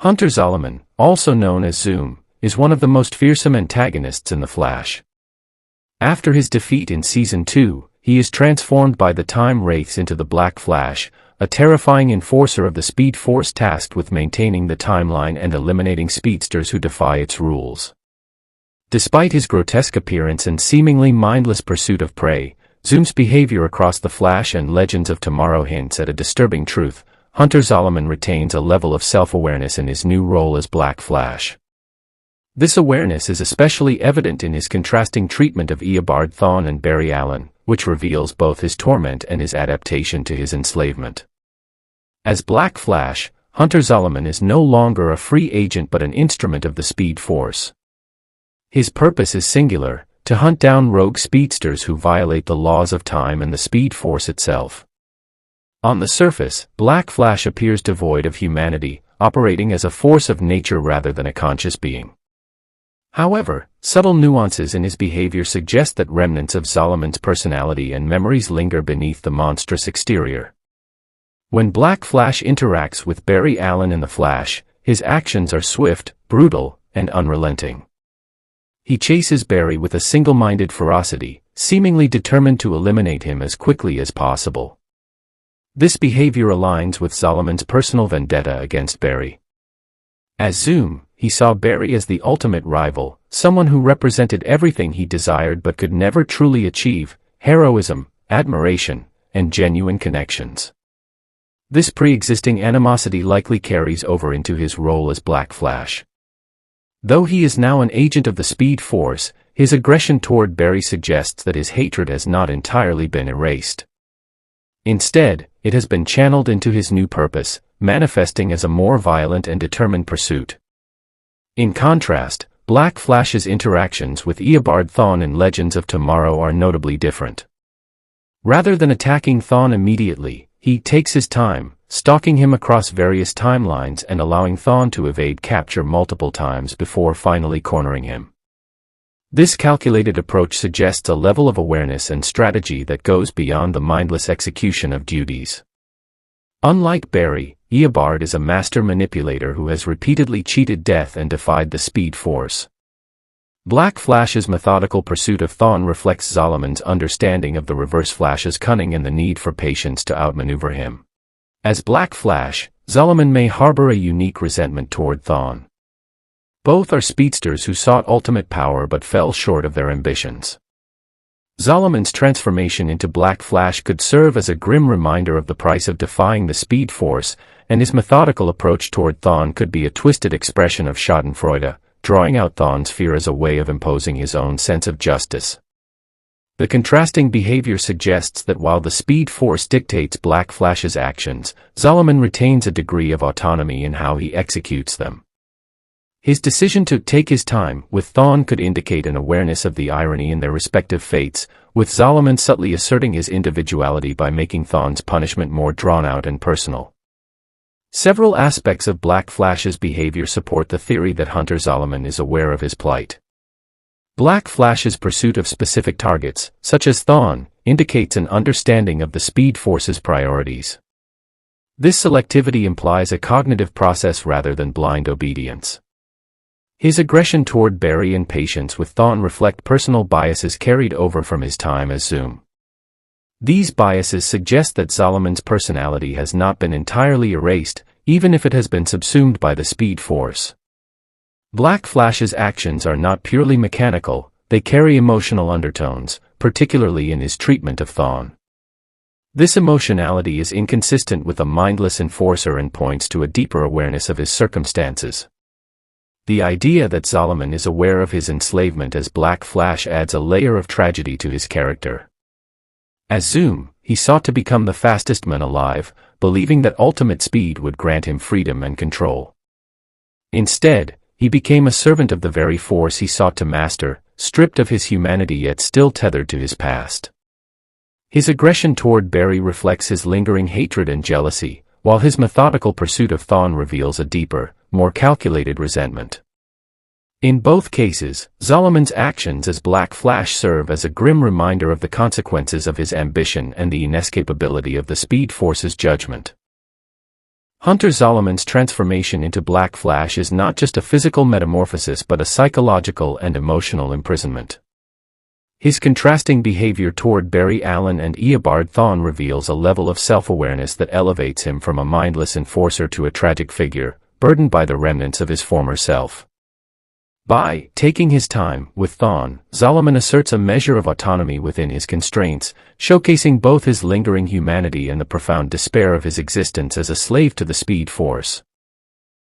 Hunter Zolomon, also known as Zoom, is one of the most fearsome antagonists in The Flash. After his defeat in Season 2, he is transformed by the Time Wraiths into the Black Flash, a terrifying enforcer of the Speed Force tasked with maintaining the timeline and eliminating speedsters who defy its rules. Despite his grotesque appearance and seemingly mindless pursuit of prey, Zoom's behavior across The Flash and Legends of Tomorrow hints at a disturbing truth: Hunter Zolomon retains a level of self-awareness in his new role as Black Flash. This awareness is especially evident in his contrasting treatment of Eobard Thawne and Barry Allen, which reveals both his torment and his adaptation to his enslavement. As Black Flash, Hunter Zolomon is no longer a free agent but an instrument of the Speed Force. His purpose is singular: to hunt down rogue speedsters who violate the laws of time and the Speed Force itself. On the surface, Black Flash appears devoid of humanity, operating as a force of nature rather than a conscious being. However, subtle nuances in his behavior suggest that remnants of Zolomon's personality and memories linger beneath the monstrous exterior. When Black Flash interacts with Barry Allen in The Flash, his actions are swift, brutal, and unrelenting. He chases Barry with a single-minded ferocity, seemingly determined to eliminate him as quickly as possible. This behavior aligns with Zolomon's personal vendetta against Barry. As Zoom, he saw Barry as the ultimate rival, someone who represented everything he desired but could never truly achieve: heroism, admiration, and genuine connections. This pre-existing animosity likely carries over into his role as Black Flash. Though he is now an agent of the Speed Force, his aggression toward Barry suggests that his hatred has not entirely been erased. Instead, it has been channeled into his new purpose, manifesting as a more violent and determined pursuit. In contrast, Black Flash's interactions with Eobard Thawne in Legends of Tomorrow are notably different. Rather than attacking Thawne immediately, he takes his time, stalking him across various timelines and allowing Thawne to evade capture multiple times before finally cornering him. This calculated approach suggests a level of awareness and strategy that goes beyond the mindless execution of duties. Unlike Barry, Eobard is a master manipulator who has repeatedly cheated death and defied the Speed Force. Black Flash's methodical pursuit of Thawne reflects Zolomon's understanding of the Reverse Flash's cunning and the need for patience to outmaneuver him. As Black Flash, Zolomon may harbor a unique resentment toward Thawne. Both are speedsters who sought ultimate power but fell short of their ambitions. Zolomon's transformation into Black Flash could serve as a grim reminder of the price of defying the Speed Force, and his methodical approach toward Thawne could be a twisted expression of schadenfreude, drawing out Thawne's fear as a way of imposing his own sense of justice. The contrasting behavior suggests that while the Speed Force dictates Black Flash's actions, Zolomon retains a degree of autonomy in how he executes them. His decision to take his time with Thawne could indicate an awareness of the irony in their respective fates, with Zolomon subtly asserting his individuality by making Thawne's punishment more drawn-out and personal. Several aspects of Black Flash's behavior support the theory that Hunter Zolomon is aware of his plight. Black Flash's pursuit of specific targets, such as Thawne, indicates an understanding of the Speed Force's priorities. This selectivity implies a cognitive process rather than blind obedience. His aggression toward Barry and patience with Thawne reflect personal biases carried over from his time as Zoom. These biases suggest that Zolomon's personality has not been entirely erased, even if it has been subsumed by the Speed Force. Black Flash's actions are not purely mechanical, they carry emotional undertones, particularly in his treatment of Thawne. This emotionality is inconsistent with a mindless enforcer and points to a deeper awareness of his circumstances. The idea that Zolomon is aware of his enslavement as Black Flash adds a layer of tragedy to his character. As Zoom, he sought to become the fastest man alive, believing that ultimate speed would grant him freedom and control. Instead, he became a servant of the very force he sought to master, stripped of his humanity yet still tethered to his past. His aggression toward Barry reflects his lingering hatred and jealousy, while his methodical pursuit of Thawne reveals a deeper, more calculated resentment. In both cases, Zolomon's actions as Black Flash serve as a grim reminder of the consequences of his ambition and the inescapability of the Speed Force's judgment. Hunter Zolomon's transformation into Black Flash is not just a physical metamorphosis but a psychological and emotional imprisonment. His contrasting behavior toward Barry Allen and Eobard Thawne reveals a level of self-awareness that elevates him from a mindless enforcer to a tragic figure, burdened by the remnants of his former self. By taking his time with Thawne, Zolomon asserts a measure of autonomy within his constraints, showcasing both his lingering humanity and the profound despair of his existence as a slave to the Speed Force.